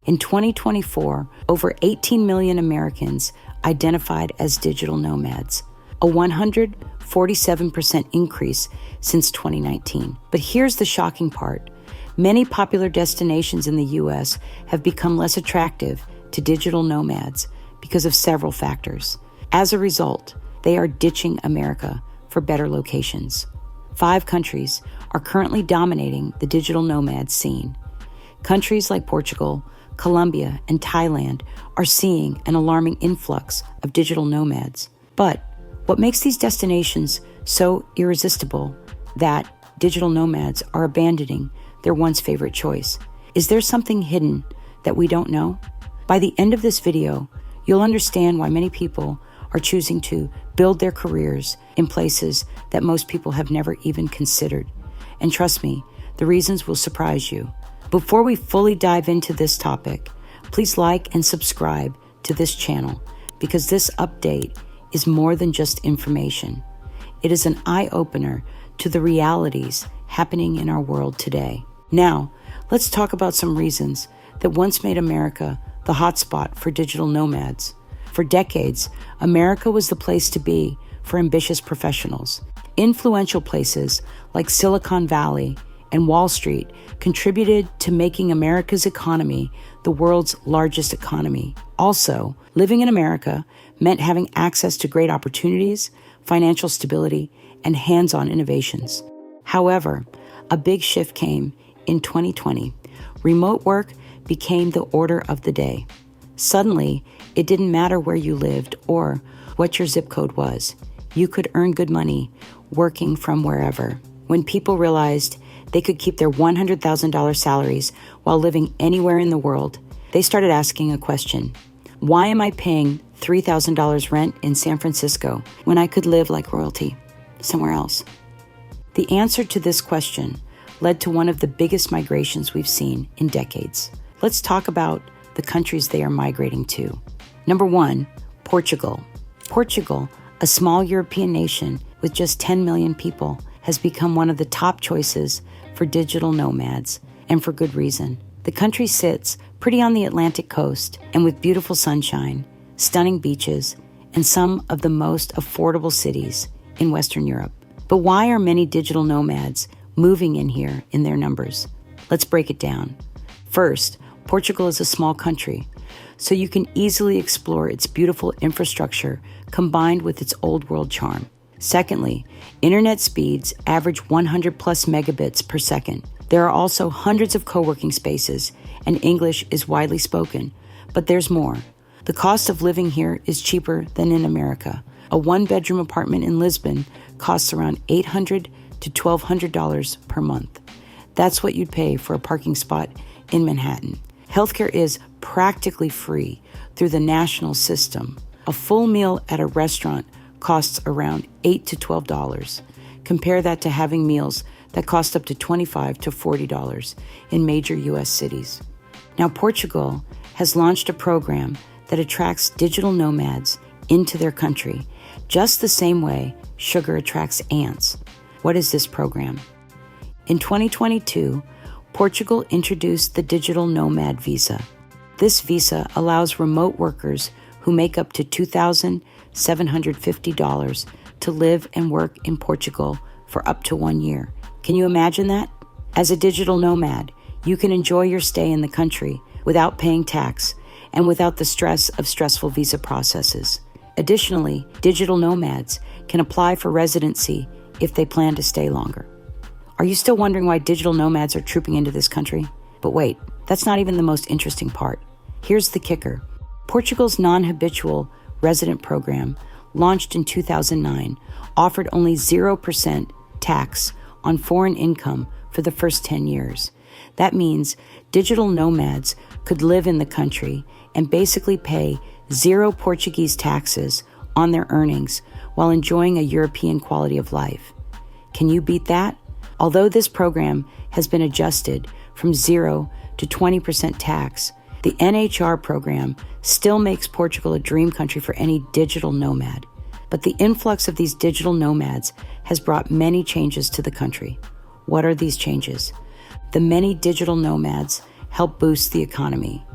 In 2024, over 18 million Americans identified as digital nomads, a 147% increase since 2019. But here's the shocking part. Many popular destinations in the U.S. have become less attractive to digital nomads because of several factors. As a result, they are ditching America for better locations. 5 countries are currently dominating the digital nomad scene. Countries like Portugal, Colombia, and Thailand are seeing an alarming influx of digital nomads. But what makes these destinations so irresistible that digital nomads are abandoning their once favorite choice? Is there something hidden that we don't know? By the end of this video, you'll understand why many people are choosing to build their careers in places that most people have never even considered. And trust me, the reasons will surprise you. Before we fully dive into this topic, please like and subscribe to this channel because this update is more than just information. It is an eye-opener to the realities happening in our world today. Now, let's talk about some reasons that once made America the hotspot for digital nomads. For decades, America was the place to be for ambitious professionals. Influential places like Silicon Valley and Wall Street contributed to making America's economy the world's largest economy. Also, living in America meant having access to great opportunities, financial stability, and hands-on innovations. However, a big shift came in 2020. Remote work became the order of the day. Suddenly, it didn't matter where you lived or what your zip code was. You could earn good money working from wherever. When people realized they could keep their $100,000 salaries while living anywhere in the world, they started asking a question. Why am I paying $3,000 rent in San Francisco when I could live like royalty somewhere else? The answer to this question led to one of the biggest migrations we've seen in decades. Let's talk about the countries they are migrating to. Number 1, Portugal. Portugal, a small European nation with just 10 million people, has become one of the top choices for digital nomads, and for good reason. The country sits pretty on the Atlantic coast and with beautiful sunshine, stunning beaches, and some of the most affordable cities in Western Europe. But why are many digital nomads moving in here in their numbers? Let's break it down. First, Portugal is a small country, so you can easily explore its beautiful infrastructure combined with its old world charm. Secondly, internet speeds average 100 plus megabits per second. There are also hundreds of co-working spaces, and English is widely spoken. But there's more. The cost of living here is cheaper than in America. A one-bedroom apartment in Lisbon costs around $800 to $1,200 per month. That's what you'd pay for a parking spot in Manhattan. Healthcare is practically free through the national system. A full meal at a restaurant costs around $8 to $12. Compare that to having meals that cost up to $25 to $40 in major U.S. cities. Now, Portugal has launched a program that attracts digital nomads into their country, just the same way sugar attracts ants. What is this program? In 2022, Portugal introduced the Digital Nomad Visa. This visa allows remote workers who make up to $2,750 to live and work in Portugal for up to 1 year. Can you imagine that? As a digital nomad, you can enjoy your stay in the country without paying tax and without the stress of stressful visa processes. Additionally, digital nomads can apply for residency if they plan to stay longer. Are you still wondering why digital nomads are trooping into this country? But wait, that's not even the most interesting part. Here's the kicker. Portugal's non-habitual resident program, launched in 2009, offered only 0% tax on foreign income for the first 10 years. That means digital nomads could live in the country and basically pay 0 Portuguese taxes on their earnings while enjoying a European quality of life. Can you beat that? Although this program has been adjusted from 0 to 20% tax, the NHR program still makes Portugal a dream country for any digital nomad. But the influx of these digital nomads has brought many changes to the country. What are these changes? The many digital nomads help boost the economy.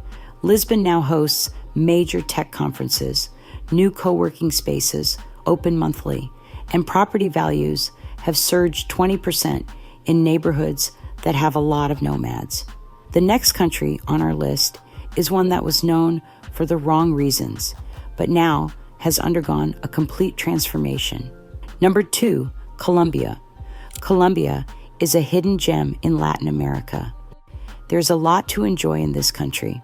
Lisbon now hosts major tech conferences, new co-working spaces open monthly, and property values have surged 20% in neighborhoods that have a lot of nomads. The next country on our list is one that was known for the wrong reasons, but now has undergone a complete transformation. Number 2, Colombia. Colombia is a hidden gem in Latin America. There's a lot to enjoy in this country.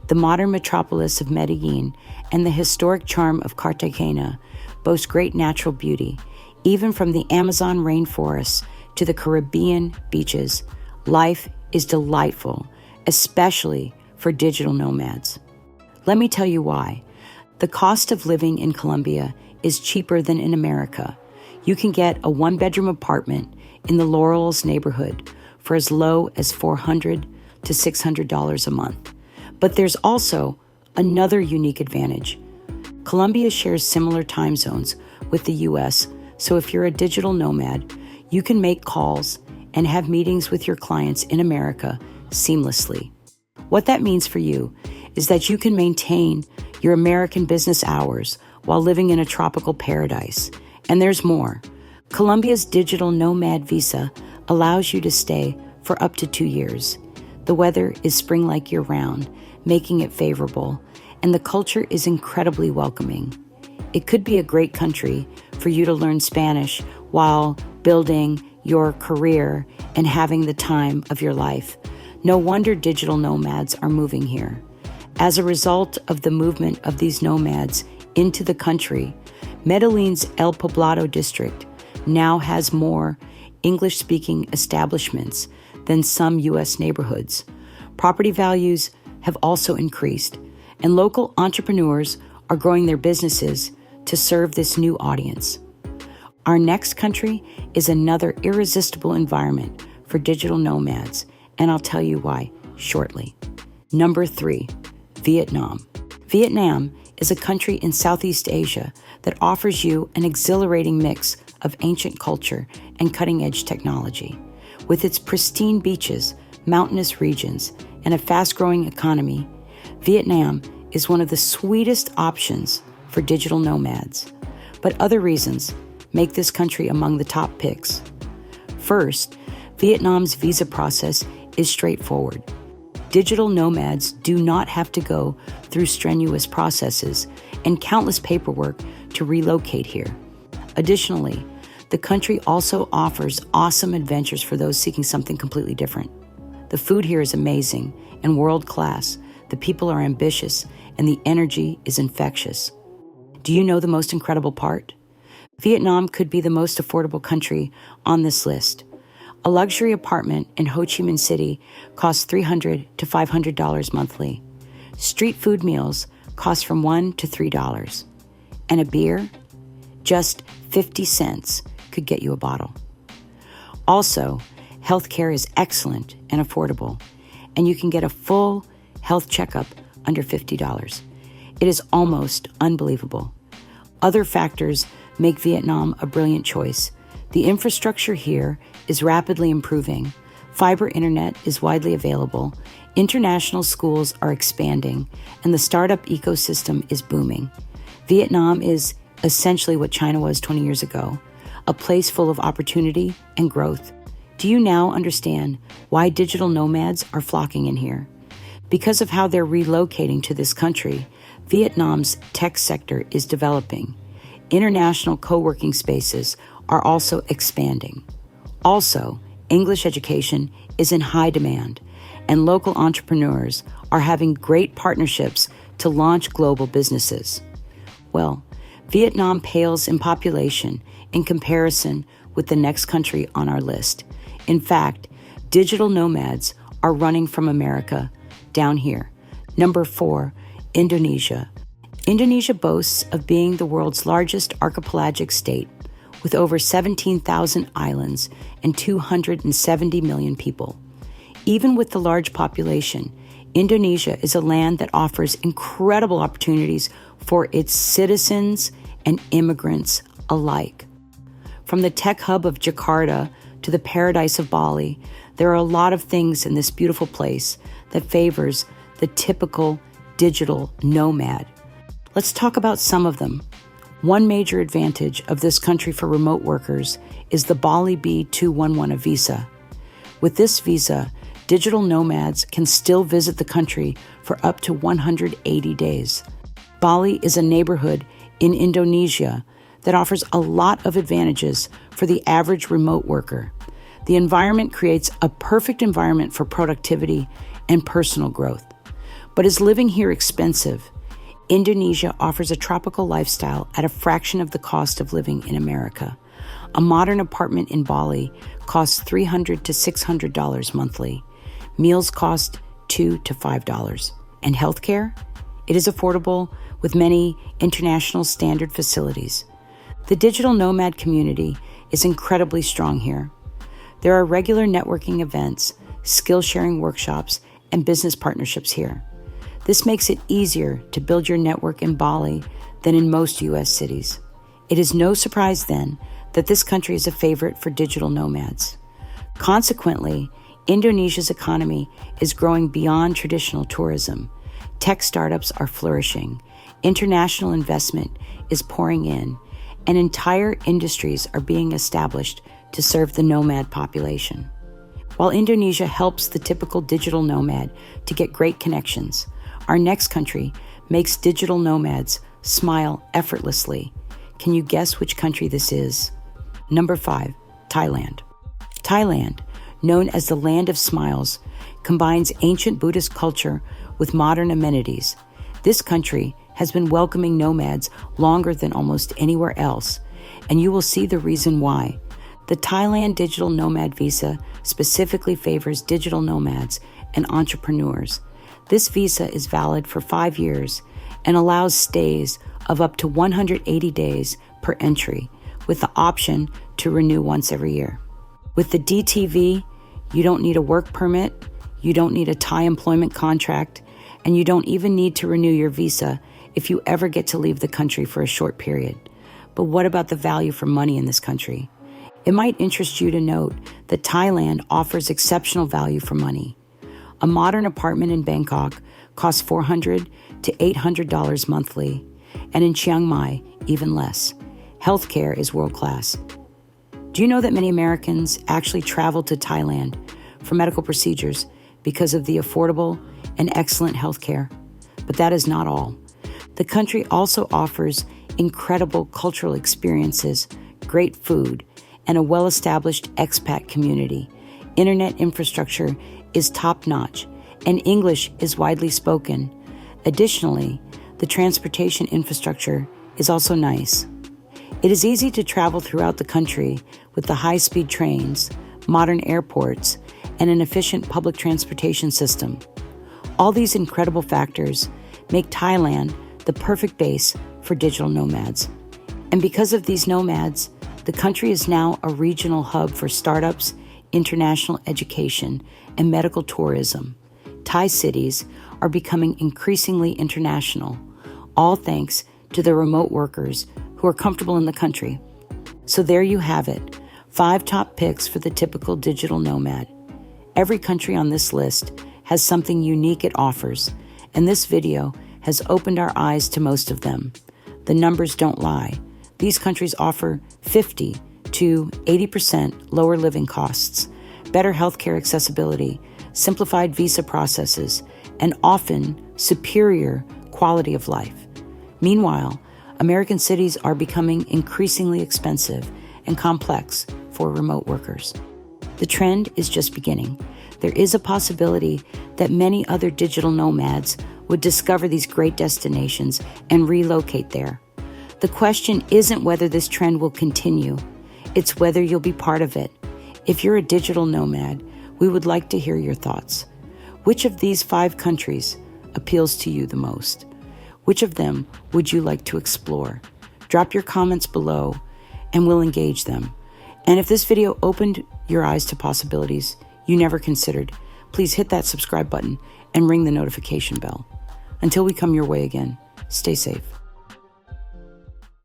The modern metropolis of Medellin and the historic charm of Cartagena boast great natural beauty, even from the Amazon rainforests to the Caribbean beaches. Life is delightful, especially for digital nomads. Let me tell you why. The cost of living in Colombia is cheaper than in America. You can get a one-bedroom apartment in the Laurels neighborhood for as low as $400 to $600 a month. But there's also another unique advantage. Colombia shares similar time zones with the US, so if you're a digital nomad, you can make calls and have meetings with your clients in America seamlessly. What that means for you is that you can maintain your American business hours while living in a tropical paradise. And there's more. Colombia's digital nomad visa allows you to stay for up to 2 years. The weather is spring-like year-round, making it favorable, and the culture is incredibly welcoming. It could be a great country for you to learn Spanish while building your career and having the time of your life. No wonder digital nomads are moving here. As a result of the movement of these nomads into the country, Medellin's El Poblado district now has more English-speaking establishments than some U.S. neighborhoods. Property values have also increased, and local entrepreneurs are growing their businesses to serve this new audience. Our next country is another irresistible environment for digital nomads, and I'll tell you why shortly. Number 3, Vietnam. Vietnam is a country in Southeast Asia that offers you an exhilarating mix of ancient culture and cutting-edge technology. With its pristine beaches, mountainous regions, and a fast-growing economy, Vietnam is one of the sweetest options for digital nomads. But other reasons make this country among the top picks. First, Vietnam's visa process is straightforward. Digital nomads do not have to go through strenuous processes and countless paperwork to relocate here. Additionally, the country also offers awesome adventures for those seeking something completely different. The food here is amazing and world-class. The people are ambitious, and the energy is infectious. Do you know the most incredible part? Vietnam could be the most affordable country on this list. A luxury apartment in Ho Chi Minh City costs $300 to $500 monthly. Street food meals cost from $1 to $3. And a beer? Just 50 cents could get you a bottle. Also, healthcare is excellent and affordable, and you can get a full health checkup under $50. It is almost unbelievable. Other factors make Vietnam a brilliant choice. The infrastructure here is rapidly improving. Fiber internet is widely available. International schools are expanding, and the startup ecosystem is booming. Vietnam is essentially what China was 20 years ago, a place full of opportunity and growth. Do you now understand why digital nomads are flocking in here? Because of how they're relocating to this country, Vietnam's tech sector is developing. International co-working spaces are also expanding. Also, English education is in high demand, and local entrepreneurs are having great partnerships to launch global businesses. Well, Vietnam pales in population in comparison with the next country on our list. In fact, digital nomads are running from America down here. Number 4, Indonesia. Indonesia boasts of being the world's largest archipelagic state, with over 17,000 islands and 270 million people. Even with the large population, Indonesia is a land that offers incredible opportunities for its citizens and immigrants alike. From the tech hub of Jakarta to the paradise of Bali, there are a lot of things in this beautiful place that favors the typical digital nomad. Let's talk about some of them. One major advantage of this country for remote workers is the Bali B211 visa. With this visa, digital nomads can still visit the country for up to 180 days. Bali is a neighborhood in Indonesia that offers a lot of advantages for the average remote worker. The environment creates a perfect environment for productivity and personal growth. But is living here expensive? Indonesia offers a tropical lifestyle at a fraction of the cost of living in America. A modern apartment in Bali costs $300 to $600 monthly. Meals cost $2 to $5. And healthcare? It is affordable with many international standard facilities. The digital nomad community is incredibly strong here. There are regular networking events, skill-sharing workshops, and business partnerships here. This makes it easier to build your network in Bali than in most U.S. cities. It is no surprise, then, that this country is a favorite for digital nomads. Consequently, Indonesia's economy is growing beyond traditional tourism. Tech startups are flourishing, international investment is pouring in, and entire industries are being established to serve the nomad population. While Indonesia helps the typical digital nomad to get great connections, our next country makes digital nomads smile effortlessly. Can you guess which country this is? Number 5, Thailand. Thailand, known as the Land of Smiles, combines ancient Buddhist culture with modern amenities. This country has been welcoming nomads longer than almost anywhere else, and you will see the reason why. The Thailand Digital Nomad Visa specifically favors digital nomads and entrepreneurs. This visa is valid for 5 years and allows stays of up to 180 days per entry, with the option to renew once every year. With the DTV, you don't need a work permit, you don't need a Thai employment contract, and you don't even need to renew your visa if you ever get to leave the country for a short period. But what about the value for money in this country? It might interest you to note that Thailand offers exceptional value for money. A modern apartment in Bangkok costs $400 to $800 monthly, and in Chiang Mai, even less. Healthcare is world-class. Do you know that many Americans actually travel to Thailand for medical procedures because of the affordable and excellent healthcare? But that is not all. The country also offers incredible cultural experiences, great food, and a well-established expat community. Internet infrastructure is top-notch, and English is widely spoken. Additionally, the transportation infrastructure is also nice. It is easy to travel throughout the country with the high-speed trains, modern airports, and an efficient public transportation system. All these incredible factors make Thailand the perfect base for digital nomads. And because of these nomads, the country is now a regional hub for startups, international education, and medical tourism. Thai cities are becoming increasingly international, all thanks to the remote workers who are comfortable in the country. So there you have it, 5 top picks for the typical digital nomad. Every country on this list has something unique it offers, and this video has opened our eyes to most of them. The numbers don't lie. These countries offer 50 to 80% lower living costs, better healthcare accessibility, simplified visa processes, and often superior quality of life. Meanwhile, American cities are becoming increasingly expensive and complex for remote workers. The trend is just beginning. There is a possibility that many other digital nomads would discover these great destinations and relocate there. The question isn't whether this trend will continue, it's whether you'll be part of it. If you're a digital nomad, we would like to hear your thoughts. Which of these 5 countries appeals to you the most? Which of them would you like to explore? Drop your comments below and we'll engage them. And if this video opened your eyes to possibilities you never considered, please hit that subscribe button and ring the notification bell. Until we come your way again, stay safe.